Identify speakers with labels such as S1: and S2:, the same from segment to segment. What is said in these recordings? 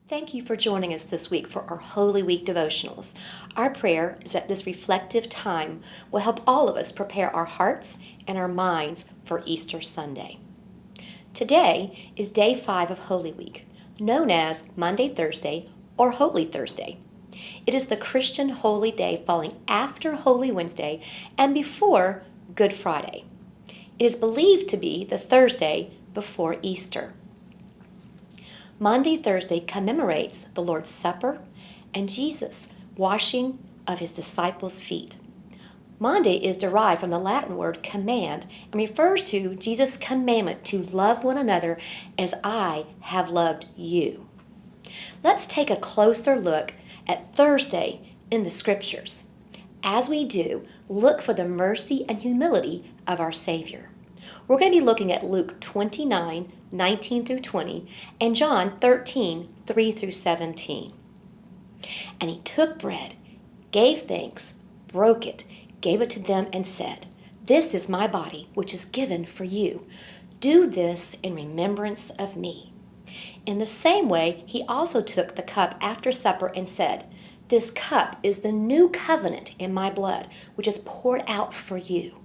S1: Thank you for joining us this week for our Holy Week devotionals. Our prayer is that this reflective time will help all of us prepare our hearts and our minds for Easter Sunday. Today is day 5 of Holy Week, known as Maundy Thursday or Holy Thursday. It is the Christian holy day falling after Holy Wednesday and before Good Friday. It is believed to be the Thursday before Easter. Maundy Thursday commemorates the Lord's Supper and Jesus' washing of his disciples' feet. Maundy is derived from the Latin word command and refers to Jesus' commandment to love one another as I have loved you. Let's take a closer look at Thursday in the Scriptures. As we do, look for the mercy and humility of our Savior. We're going to be looking at Luke 29:19 through 20, and John 13:3 through 17. And he took bread, gave thanks, broke it, gave it to them, and said, "This is my body, which is given for you. Do this in remembrance of me." In the same way, he also took the cup after supper and said, "This cup is the new covenant in my blood, which is poured out for you."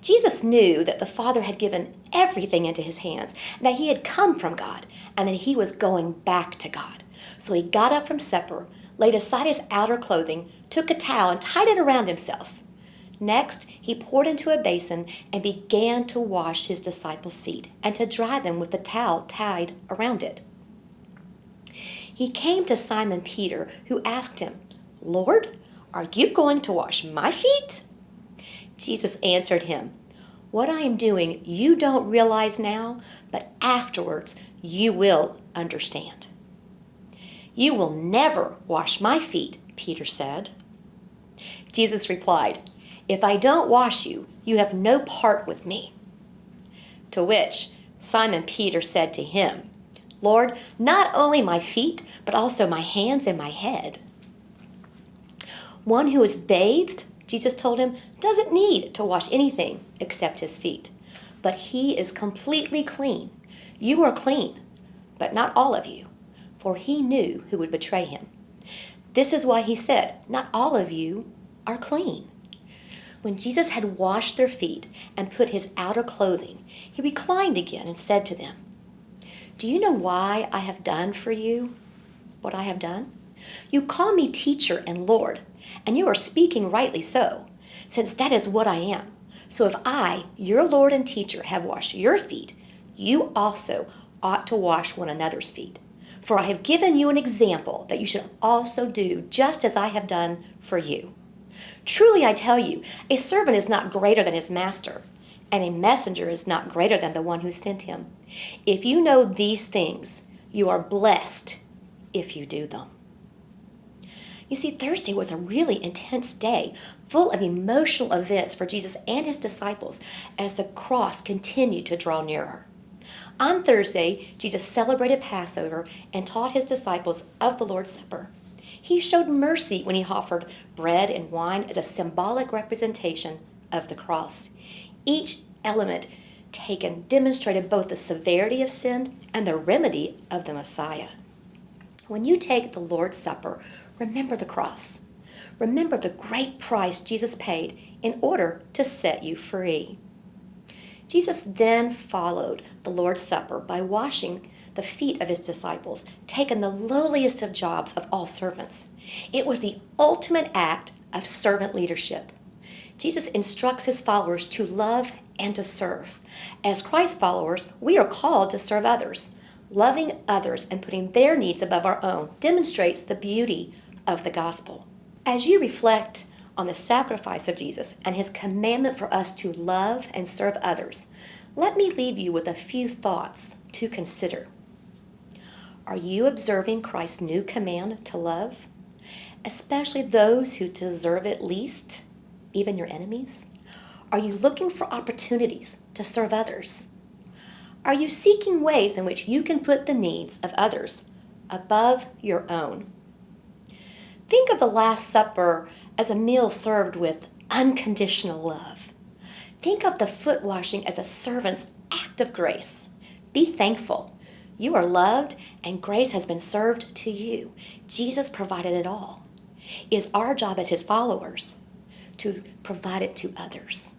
S1: Jesus knew that the Father had given everything into his hands, and that he had come from God, and that he was going back to God. So he got up from supper, laid aside his outer clothing, took a towel and tied it around himself. Next, he poured into a basin and began to wash his disciples' feet and to dry them with the towel tied around it. He came to Simon Peter, who asked him, "Lord, are you going to wash my feet?" Jesus answered him, "What I am doing you don't realize now, but afterwards you will understand." "You will never wash my feet," Peter said. Jesus replied, "If I don't wash you, you have no part with me." To which Simon Peter said to him, "Lord, not only my feet, but also my hands and my head." One who is bathed, Jesus told him, doesn't need to wash anything except his feet. But he is completely clean. You are clean, but not all of you, for he knew who would betray him. This is why he said, not all of you are clean. When Jesus had washed their feet and put his outer clothing, he reclined again and said to them, "Do you know why I have done for you what I have done? You call me teacher and Lord, and you are speaking rightly so, since that is what I am. So if I, your Lord and teacher, have washed your feet, you also ought to wash one another's feet. For I have given you an example that you should also do just as I have done for you. Truly I tell you, a servant is not greater than his master, and a messenger is not greater than the one who sent him. If you know these things, you are blessed if you do them." You see, Thursday was a really intense day, full of emotional events for Jesus and his disciples as the cross continued to draw nearer. On Thursday, Jesus celebrated Passover and taught his disciples of the Lord's Supper. He showed mercy when he offered bread and wine as a symbolic representation of the cross. Each element taken demonstrated both the severity of sin and the remedy of the Messiah. When you take the Lord's Supper, remember the cross. Remember the great price Jesus paid in order to set you free. Jesus then followed the Lord's Supper by washing the feet of his disciples, taking the lowliest of jobs of all servants. It was the ultimate act of servant leadership. Jesus instructs his followers to love and to serve. As Christ followers, we are called to serve others. Loving others and putting their needs above our own demonstrates the beauty of the gospel. As you reflect on the sacrifice of Jesus and his commandment for us to love and serve others, let me leave you with a few thoughts to consider. Are you observing Christ's new command to love, especially those who deserve it least, even your enemies? Are you looking for opportunities to serve others? Are you seeking ways in which you can put the needs of others above your own? Think of the Last Supper as a meal served with unconditional love. Think of the foot washing as a servant's act of grace. Be thankful. You are loved and grace has been served to you. Jesus provided it all. It is our job as his followers to provide it to others.